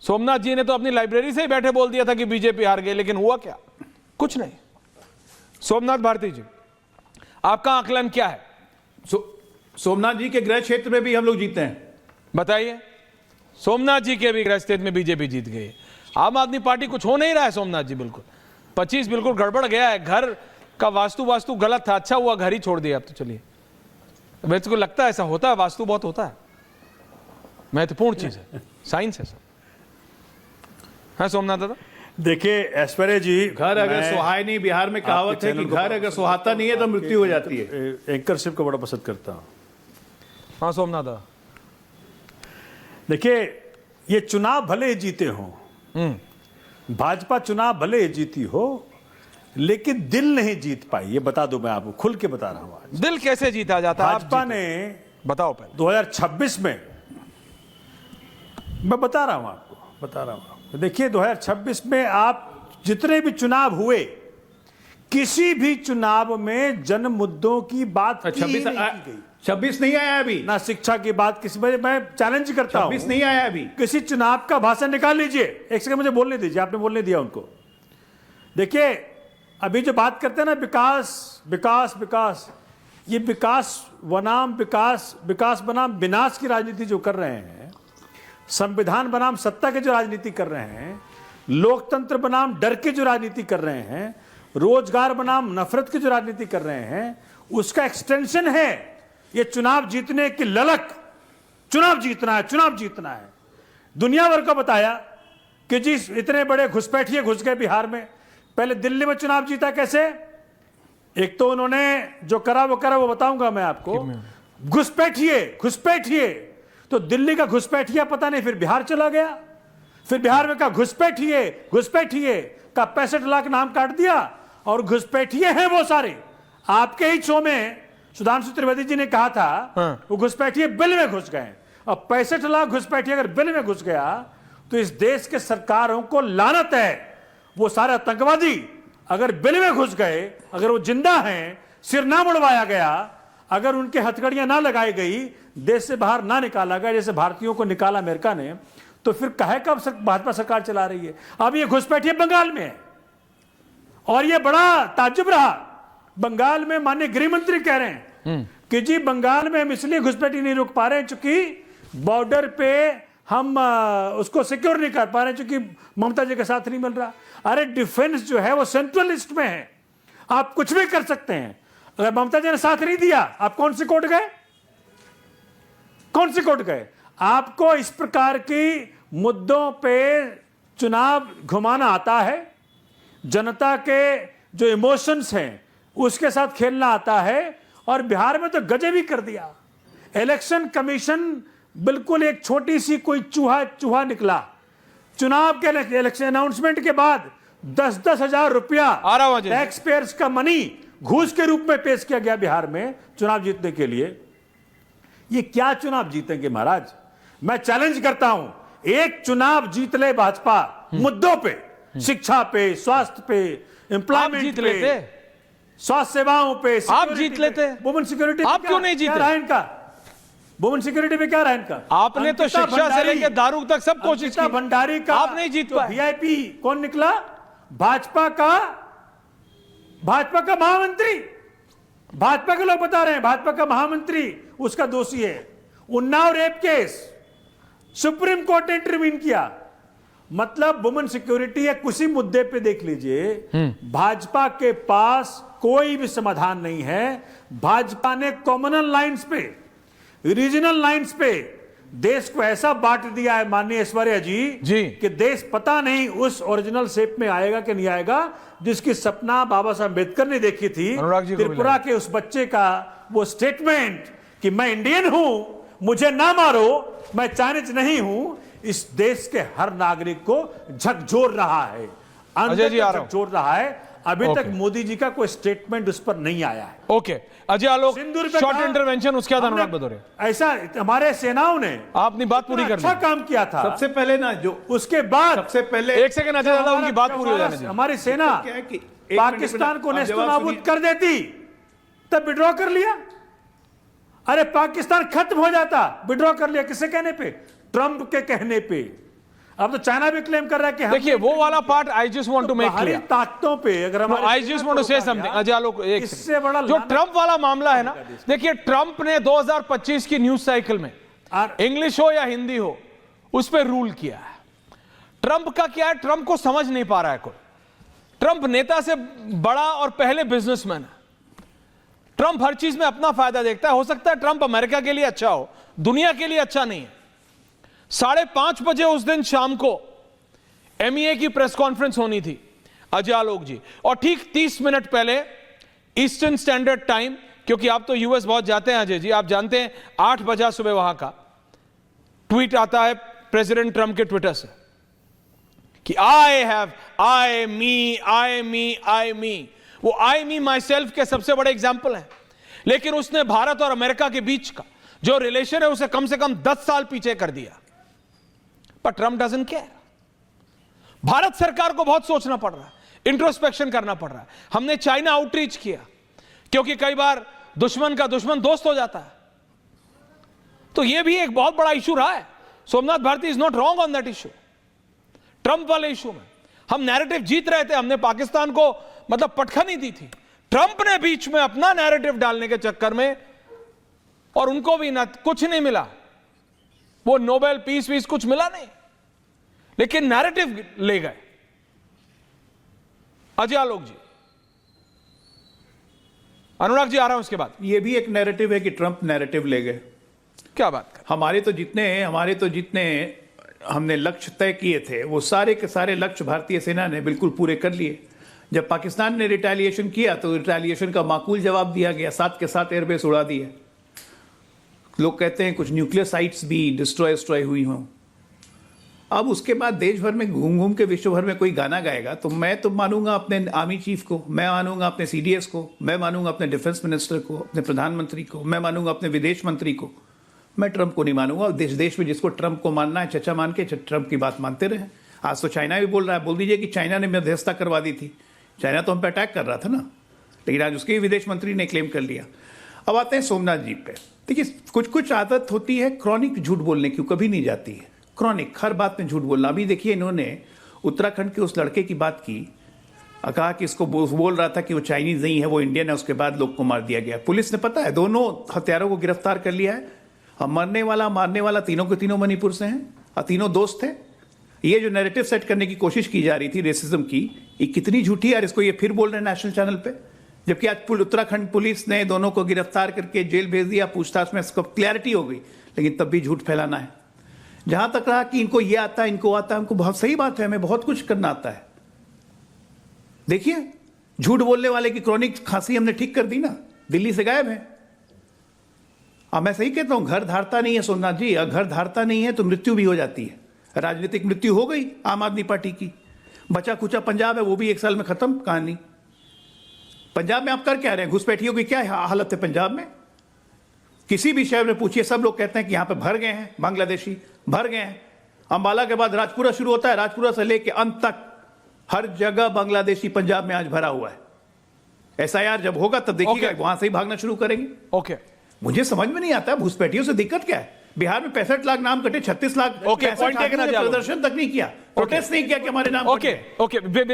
सोमनाथ जी ने तो अपनी लाइब्रेरी से ही बैठे बोल दिया था कि बीजेपी हार गई, लेकिन हुआ क्या? कुछ नहीं। सोमनाथ भारती जी, आपका आकलन क्या है? सोमनाथ जी के गृह क्षेत्र में भी हम लोग जीते हैं। बताइए। सोमनाथ जी के भी गृह क्षेत्र में बीजेपी जीत गई। आम आदमी पार्टी कुछ हो नहीं रहा है सोमनाथ जी, बिल्कुल 25 बिल्कुल गड़बड़ गया है। घर का वास्तु गलत था, अच्छा हुआ घर ही छोड़ दिया। अब तो चलिए, वैसे को लगता है ऐसा होता है, वास्तु बहुत होता है, महत्वपूर्ण चीज है, साइंस है सब। हाँ सोमनाथ दादा, देखिए ऐश्वर्या जी, घर अगर सुहाए नहीं, बिहार में कहावत है कि घर अगर सुहाता नहीं है तो मृत्यु हो जाती है। एंकरशिप को बड़ा पसंद करता हूं। हाँ सोमनाथ दादा, देखिए ये चुनाव भले ही जीते हो, भाजपा चुनाव भले ही जीती हो, लेकिन दिल नहीं जीत पाई। ये बता दूं, मैं आपको खुल के बता रहा हूं। दिल कैसे जीता जाता है? भाजपा ने बताओ पहले। 2026 में, मैं बता रहा हूं आपको, देखिए 2026 में आप जितने भी चुनाव हुए, किसी भी चुनाव में जन मुद्दों की बात की नहीं की गई। 26 नहीं आया अभी ना शिक्षा की बात किसी में, मैं चैलेंज करता हूं। 26 नहीं आया अभी। किसी चुनाव का भाषण निकाल लीजिए। एक सेकंड मुझे बोलने दीजिए, आपने बोलने दिया उनको। देखिए अभी जो बात करते हैं ना, विकास विकास विकास, ये विकास बनाम विकास, विकास बनाम विनाश की राजनीति जो कर रहे हैं, संविधान बनाम सत्ता की जो राजनीति कर रहे हैं, लोकतंत्र बनाम डर की जो राजनीति कर रहे हैं, रोजगार बनाम नफरत की जो राजनीति कर रहे हैं, उसका एक्सटेंशन है ये चुनाव जीतने की ललक। चुनाव जीतना है, चुनाव जीतना है। दुनिया भर को बताया कि जी इतने बड़े घुसपैठिए घुस गए बिहार में। पहले दिल्ली में चुनाव जीता कैसे? एक तो उन्होंने जो करा वो बताऊंगा मैं आपको। घुसपैठिए तो दिल्ली का घुसपैठिया पता नहीं, फिर बिहार चला गया, फिर बिहार में का घुसपैठिए का 65 लाख नाम काट दिया, और घुसपैठिए हैं वो सारे। आपके ही शो में सुधांशु त्रिवेदी जी ने कहा था वो घुसपैठिए बिल में घुस गए। अब 65 लाख घुसपैठिए अगर बिल में घुस गया तो इस देश के सरकारों को लानत है। वो सारे आतंकवादी अगर बिल में घुस गए, अगर वो जिंदा हैं, सिर ना मुड़वाया गया, अगर उनके हथकड़ियां ना लगाई गई, देश से बाहर ना निकाला गया जैसे भारतीयों को निकाला अमेरिका ने, तो फिर कहे कब भाजपा सरकार चला रही है? अब ये घुसपैठिए बंगाल में है, और ये बड़ा ताज्जुब रहा। बंगाल में माननीय गृह मंत्री कह रहे हैं कि जी बंगाल में हम इसलिए घुसपैठी नहीं रोक पा रहे हैं क्योंकि बॉर्डर पे हम उसको सिक्योर नहीं कर पा रहे हैं, क्योंकि ममता जी के साथ नहीं मिल रहा। अरे डिफेंस जो है वो सेंट्रल लिस्ट में है, आप कुछ भी कर सकते हैं। अगर ममता जी ने साथ नहीं दिया, आप कौन से कोर्ट गए? कौन से कोर्ट गए? आपको इस प्रकार की मुद्दों पे चुनाव घुमाना आता है, जनता के जो इमोशंस हैं उसके साथ खेलना आता है, और बिहार में तो गजब ही कर दिया। इलेक्शन कमीशन बिल्कुल एक छोटी सी कोई चूहा निकला। चुनाव के इलेक्शन अनाउंसमेंट के बाद 10-10 हजार रुपया टैक्स पेयर्स का मनी घूस के रूप में पेश किया गया बिहार में चुनाव जीतने के लिए। ये क्या चुनाव जीतेंगे महाराज? मैं चैलेंज करता हूं, एक चुनाव जीत ले भाजपा मुद्दों पे, शिक्षा पे, स्वास्थ्य पे, एम्प्लॉयमेंट पे, स्वास्थ्य सेवाओं पे, आप जीत लेते। वुमेन सिक्योरिटी आप क्यों नहीं जीते? रहा इनका वुमेन सिक्योरिटी में क्या रहा इनका? आपने तो शिक्षा से लेकर दारू तक सब कोशिश की, भंडारी का आप नहीं जीत पाए। वीआईपी कौन निकला? भाजपा का महामंत्री। भाजपा के लोग बता रहे हैं भाजपा का महामंत्री उसका दोषी है। Unnao rape case, supreme court ने इंटरवीन किया। मतलब वुमेन सिक्योरिटी या किसी मुद्दे पे देख लीजिए, भाजपा के पास कोई भी समाधान नहीं है। भाजपा ने कॉमनल लाइंस पे, रीजनल लाइंस पे देश को ऐसा बांट दिया है माननीय ऐश्वर्या जी कि देश पता नहीं उस ओरिजिनल शेप में आएगा कि नहीं आएगा जिसकी सपना बाबा साहब अम्बेडकर ने देखी थी। त्रिपुरा के उस बच्चे का वो स्टेटमेंट कि मैं इंडियन हूं, मुझे ना मारो, मैं चाइनीज नहीं हूं, इस देश के हर नागरिक को झकझोर रहा है, अंदर झकझोर रहा है। अभी तक मोदी जी का कोई स्टेटमेंट उस पर नहीं आया है। Okay Ajay Alok, short intervention, उसके बाद अनुराग भदौरिया। ऐसा हमारे सेनाओं ने आपने बात पूरी कर अच्छा काम किया था। सबसे पहले ना जो उसके बाद सबसे पहले एक सेकंड अजय दादा, उनकी बात पूरी हो जाने दीजिए। हमारी सेना पाकिस्तान को नेस्तनाबूद कर देती, तब विड्रॉ कर लिया। अरे पाकिस्तान खत्म हो जाता, विड्रॉ कर लिया। किसके कहने पे? ट्रंप के कहने पे। अब तो चाइना भी क्लेम कर रहा है कि देखिए वो वाला part I just want to make बाहरी क्लियर, ताकतों पे अगर हमारे I just want to say something. Ajay Alok एक इससे बड़ा जो ट्रंप वाला मामला है ना, देखिए ट्रंप ने 2025 की न्यूज साइकिल में इंग्लिश हो या हिंदी हो उस पर रूल किया है। ट्रंप का क्या है, ट्रंप को समझ नहीं पा रहा है कोई। ट्रंप नेता से बड़ा और पहले बिजनेसमैन है। ट्रंप हर चीज में अपना फायदा देखता है। हो सकता है ट्रंप अमेरिका के लिए अच्छा हो, दुनिया के लिए अच्छा नहीं है। 5:30 बजे उस दिन शाम को MEA की प्रेस कॉन्फ्रेंस होनी थी अजय आलोक जी, और ठीक 30 मिनट पहले ईस्टर्न स्टैंडर्ड टाइम, क्योंकि आप तो यूएस बहुत जाते हैं अजय जी, आप जानते हैं 8 बजे सुबह वहां का ट्वीट आता है प्रेसिडेंट ट्रंप के ट्विटर से कि आई मी वो आई मी माई सेल्फ के सबसे बड़े एग्जाम्पल हैं। लेकिन उसने भारत और अमेरिका के बीच का जो रिलेशन है उसे कम से कम 10 साल पीछे कर दिया। पर ट्रंप डजंट केयर। भारत सरकार को बहुत सोचना पड़ रहा है, इंट्रोस्पेक्शन करना पड़ रहा है। हमने चाइना आउटरीच किया, क्योंकि कई बार दुश्मन का दुश्मन दोस्त हो जाता है। तो यह भी एक बहुत बड़ा इशू रहा है। Somnath Bharti is not wrong on that issue. Trump वाले इशू में हम नैरेटिव जीत रहे थे, हमने पाकिस्तान को मतलब पटखनी दी थी। ट्रंप ने बीच में अपना नैरेटिव डालने के चक्कर में, और उनको भी ना कुछ नहीं मिला, वो नोबेल पीस वीस कुछ मिला नहीं, लेकिन नैरेटिव ले गए। अजय आलोक जी, अनुराग जी आ रहा हूं उसके बाद। ये भी एक नैरेटिव है कि ट्रंप नैरेटिव ले गए। क्या बात कर, हमारे तो जितने हमने लक्ष्य तय किए थे वो सारे के सारे लक्ष्य भारतीय सेना ने बिल्कुल पूरे कर लिए। जब पाकिस्तान ने रिटेलिएशन किया तो रिटेलिएशन का माकूल जवाब दिया गया, साथ के साथ एयरबेस उड़ा दिए। लोग कहते हैं कुछ न्यूक्लियर साइट्स भी डिस्ट्रॉय हुई हों। अब उसके बाद देश भर में घूम घूम के विश्व भर में कोई गाना गाएगा तो मैं तो मानूंगा अपने आर्मी चीफ को, मैं मानूंगा अपने CDS को, मैं मानूंगा अपने डिफेंस मिनिस्टर को, अपने प्रधानमंत्री को, मैं मानूंगा अपने विदेश मंत्री को। मैं ट्रंप को नहीं मानूंगा। देश में जिसको ट्रंप को मानना है चचा मान के ट्रंप की बात मानते रहे। आज तो चाइना भी बोल रहा है, बोल दीजिए कि चाइना ने मध्यस्थता करवा दी थी। चाइना तो हम पे अटैक कर रहा था ना, लेकिन आज उसके विदेश मंत्री ने क्लेम कर लिया। अब आते हैं सोमनाथ जी पे। देखिए कुछ आदत होती है क्रॉनिक झूठ बोलने की, कभी नहीं जाती है। क्रॉनिक हर बात में झूठ बोलना। अभी देखिए इन्होंने उत्तराखंड के उस लड़के की बात की, कहा कि इसको बोल रहा था कि वो चाइनीज नहीं है, वो इंडियन है, उसके बाद लोग को मार दिया गया। पुलिस ने पता है दोनों हत्यारों को गिरफ्तार कर लिया है। मरने वाला मारने वाला तीनों के तीनों मणिपुर से हैं और तीनों दोस्त थे। ये जो नैरेटिव सेट करने की कोशिश की जा रही थी रेसिज्म की, ये कितनी झूठी है। और इसको ये फिर बोल रहे हैं नेशनल चैनल पे, जबकि आज उत्तराखंड पुलिस ने दोनों को गिरफ्तार करके जेल भेज दिया। पूछताछ में इसको क्लैरिटी हो गई, लेकिन तब भी झूठ फैलाना है। जहां तक रहा कि इनको ये आता है, इनको आता है, हमको बहुत सही बात है, हमें बहुत कुछ करना आता है। देखिए झूठ बोलने वाले की क्रॉनिक खांसी हमने ठीक कर दी ना, दिल्ली से गायब है। अब मैं सही कहता हूं, घर धारता नहीं है सोमनाथ जी, अगर घर धारता नहीं है तो मृत्यु भी हो जाती है। राजनीतिक मृत्यु हो गई आम आदमी पार्टी की। बचा कुचा पंजाब है, वो भी 1 साल में खत्म कहानी। पंजाब में आप कर क्या रहे हैं? घुसपैठियों की क्या हालत है पंजाब में? किसी भी शहर में पूछिए, सब लोग कहते हैं कि यहां पे भर गए हैं, बांग्लादेशी भर गए हैं। अंबाला के बाद राजपुरा शुरू होता है, राजपुरा से लेके अंत तक हर जगह बांग्लादेशी पंजाब में आज भरा हुआ है। SIR जब होगा तब देखिएगा वहां से ही भागना शुरू करेंगे। ओके, मुझे समझ में नहीं आता घुसपैठियों से दिक्कत क्या है। बिहार में 65 लाख नाम कटे, 36 लाख प्रदर्शन तक नहीं किया, प्रोटेस्ट नहीं किया कि हमारे नाम। ओके,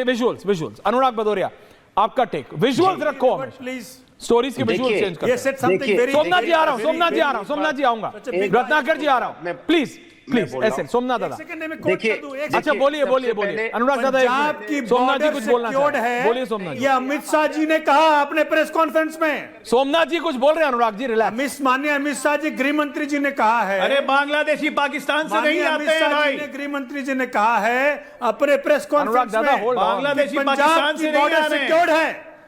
विजुअल्स अनुराग भदौरिया, आपका टेक। विजुअल्स रखो, प्लीज स्टोरीज के विजुअल्स चेंज कर। सोमनाथ जी आ रहा हूं, सोमनाथ जी आऊंगा, रत्नाकर जी आ रहा हूं, प्लीज ऐसे। सोमनाथ दादा देखिए, अच्छा बोलिए अनुराग दादा। आपकी सोमनाथ जी कुछ बोलना है, बोलिए सोमनाथ जी। ये अमित शाह जी ने कहा अपने प्रेस कॉन्फ्रेंस में। सोमनाथ जी कुछ बोल रहे हैं, अनुराग जी रिलैक्स। माननीय अमित शाह जी गृह मंत्री जी ने कहा है, अरे बांग्लादेशी पाकिस्तान से नहीं आते हैं भाई। गृह मंत्री जी ने कहा है अपने प्रेस कॉन्फ्रेंस में, बांग्लादेशी पाकिस्तान से नहीं आ रहे हैं। सिक्योर्ड है।